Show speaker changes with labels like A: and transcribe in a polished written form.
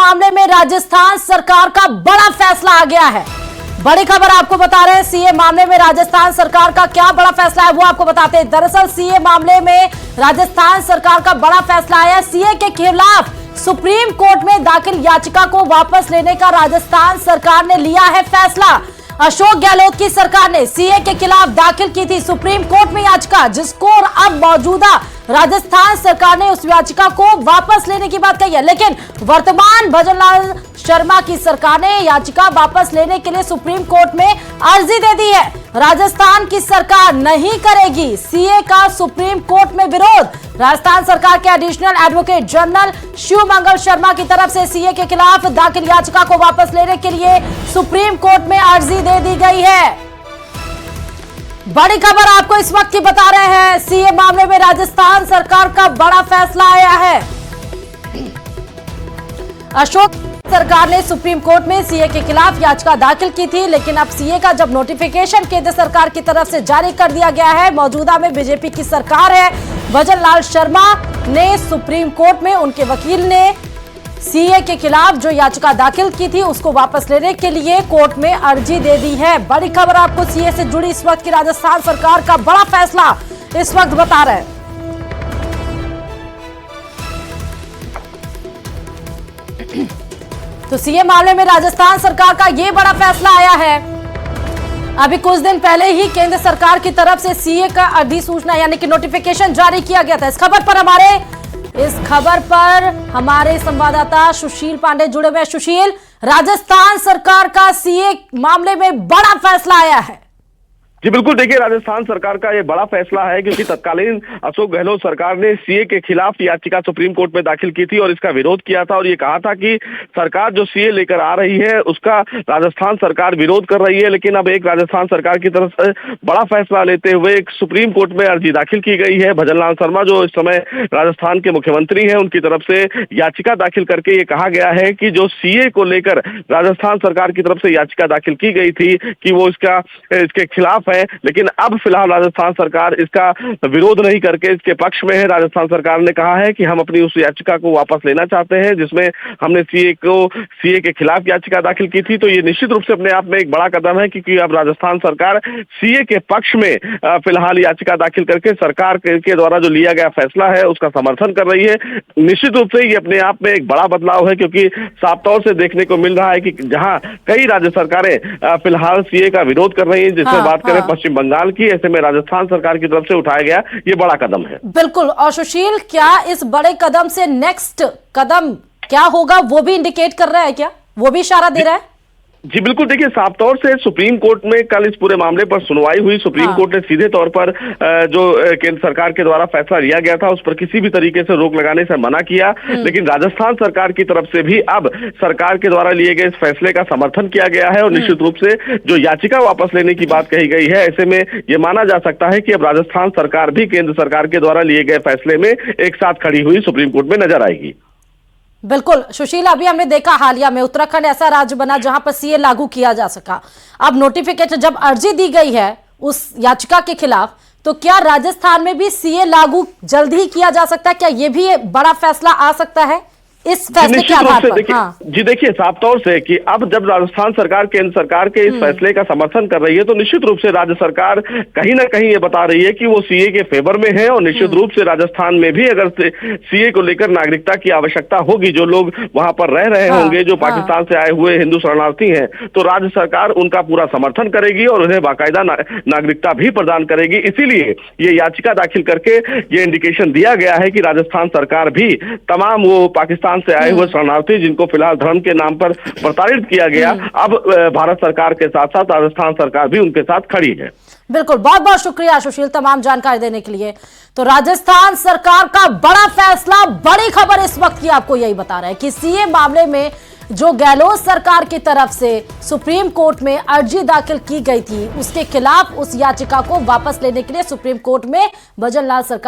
A: मामले में राजस्थान सरकार का बड़ा फैसला आ गया है। बड़ी खबर आपको बता रहे हैं, सीए मामले में राजस्थान सरकार का क्या बड़ा फैसला है वो आपको बताते हैं। दरअसल सीए मामले में राजस्थान सरकार का बड़ा फैसला आया। सीए के खिलाफ सुप्रीम कोर्ट में दाखिल याचिका को वापस लेने का राजस्थान सरकार ने लिया है फैसला। अशोक गहलोत की सरकार ने सीए के खिलाफ दाखिल की थी सुप्रीम कोर्ट में याचिका, जिसको अब मौजूदा राजस्थान सरकार ने उस याचिका को वापस लेने की बात कही है। लेकिन वर्तमान भजनलाल शर्मा की सरकार ने याचिका वापस लेने के लिए सुप्रीम कोर्ट में अर्जी दे दी है। राजस्थान की सरकार नहीं करेगी सीए का सुप्रीम कोर्ट में विरोध। राजस्थान सरकार के एडिशनल एडवोकेट जनरल शिव मंगल शर्मा की तरफ से सीए के खिलाफ दाखिल याचिका को वापस लेने के लिए सुप्रीम कोर्ट में अर्जी दे दी गई है। बड़ी खबर आपको इस वक्त की बता रहे हैं, सीए मामले में राजस्थान सरकार का बड़ा फैसला आया है। अशोक सरकार ने सुप्रीम कोर्ट में सीए के खिलाफ याचिका दाखिल की थी, लेकिन अब सीए का जब नोटिफिकेशन केंद्र सरकार की तरफ से जारी कर दिया गया है, मौजूदा में बीजेपी की सरकार है, भजनलाल शर्मा ने सुप्रीम कोर्ट में उनके वकील ने सीए के खिलाफ जो याचिका दाखिल की थी उसको वापस लेने के लिए कोर्ट में अर्जी दे दी है। बड़ी खबर आपको सीए से जुड़ी इस वक्त की राजस्थान सरकार का बड़ा फैसला इस वक्त बता रहे हैं। तो सीए मामले में राजस्थान सरकार का यह बड़ा फैसला आया है। अभी कुछ दिन पहले ही केंद्र सरकार की तरफ से सीए का अधिसूचना यानी कि नोटिफिकेशन जारी किया गया था। इस खबर पर हमारे संवाददाता सुशील पांडे जुड़े हुए हैं। सुशील, राजस्थान सरकार का सीए मामले में बड़ा फैसला आया है।
B: जी बिल्कुल, देखिए राजस्थान सरकार का ये बड़ा फैसला है क्योंकि तत्कालीन अशोक गहलोत सरकार ने सीए के खिलाफ याचिका सुप्रीम कोर्ट में दाखिल की थी और इसका विरोध किया था और ये कहा था कि सरकार जो सीए लेकर आ रही है उसका राजस्थान सरकार विरोध कर रही है। लेकिन अब एक राजस्थान सरकार की तरफ से बड़ा फैसला लेते हुए एक सुप्रीम कोर्ट में अर्जी दाखिल की गई है। भजनलाल शर्मा जो इस समय राजस्थान के मुख्यमंत्री हैं, उनकी तरफ से याचिका दाखिल करके ये कहा गया है कि जो सीए को लेकर राजस्थान सरकार की तरफ से याचिका दाखिल की गई थी कि वो इसके खिलाफ है, लेकिन अब फिलहाल राजस्थान सरकार इसका विरोध नहीं करके इसके पक्ष में है। राजस्थान सरकार ने कहा है कि हम अपनी उस याचिका को वापस लेना चाहते हैं जिसमें हमने सीए के खिलाफ याचिका दाखिल की थी। तो ये निश्चित रूप से अपने आप में एक बड़ा कदम है क्योंकि अब राजस्थान सरकार सीए के पक्ष में फिलहाल याचिका दाखिल करके सरकार के द्वारा जो लिया गया फैसला है उसका समर्थन कर रही है। निश्चित रूप से ये अपने आप में एक बड़ा बदलाव है क्योंकि साफ तौर से देखने को मिल रहा है कि जहां कई राज्य सरकारें फिलहाल सीए का विरोध कर रही है, जिसमें बात करें पश्चिम बंगाल की, ऐसे में राजस्थान सरकार की तरफ से उठाया गया ये बड़ा कदम है।
A: बिल्कुल। और सुशील, क्या इस बड़े कदम से नेक्स्ट कदम क्या होगा वो भी इंडिकेट कर रहा है, क्या वो भी इशारा दे रहा है?
B: जी बिल्कुल, देखिए साफ तौर से सुप्रीम कोर्ट में कल इस पूरे मामले पर सुनवाई हुई। सुप्रीम कोर्ट ने सीधे तौर पर जो केंद्र सरकार के द्वारा फैसला लिया गया था उस पर किसी भी तरीके से रोक लगाने से मना किया। लेकिन राजस्थान सरकार की तरफ से भी अब सरकार के द्वारा लिए गए इस फैसले का समर्थन किया गया है और निश्चित रूप से जो याचिका वापस लेने की बात कही गई है, ऐसे में ये माना जा सकता है कि अब राजस्थान सरकार भी केंद्र सरकार के द्वारा लिए गए फैसले में एक साथ खड़ी हुई सुप्रीम कोर्ट में नजर आएगी।
A: बिल्कुल सुशील, अभी हमने देखा हालिया में उत्तराखंड ऐसा राज्य बना जहां पर सीए लागू किया जा सका। अब नोटिफिकेशन जब अर्जी दी गई है उस याचिका के खिलाफ, तो क्या राजस्थान में भी सीए लागू जल्द ही किया जा सकता है? क्या ये भी बड़ा फैसला आ सकता है इस फैसले के आधार पर?
B: जी देखिए, साफ तौर से कि अब जब राजस्थान सरकार केंद्र सरकार के इस फैसले का समर्थन कर रही है तो निश्चित रूप से राज्य सरकार कहीं ना कहीं ये बता रही है कि वो सीए के फेवर में है और निश्चित रूप से राजस्थान में भी अगर सीए को लेकर नागरिकता की आवश्यकता होगी, जो लोग वहां पर रह रहे होंगे, जो पाकिस्तान से आए हुए हिंदू शरणार्थी हैं, तो राज्य सरकार उनका पूरा समर्थन करेगी और उन्हें बाकायदा नागरिकता भी प्रदान करेगी। इसीलिए ये याचिका दाखिल करके ये इंडिकेशन दिया गया है कि राजस्थान सरकार भी तमाम वो पाकिस्तान से आए हुए शरणार्थी जिनको फिलहाल धर्म के नाम पर प्रताड़ित किया गया, अब भारत सरकार के साथ साथ राजस्थान सरकार भी उनके साथ खड़ी है।
A: बिल्कुल, बहुत बहुत शुक्रिया सुशील तमाम जानकारी देने के लिए। तो राजस्थान सरकार का बड़ा फैसला, बड़ी खबर इस वक्त की आपको यही बता रहा है कि सीए मामले में जो गहलोत सरकार की तरफ से सुप्रीम कोर्ट में अर्जी दाखिल की गई थी उसके खिलाफ उस याचिका को वापस लेने के लिए सुप्रीम कोर्ट में भजनलाल सरकार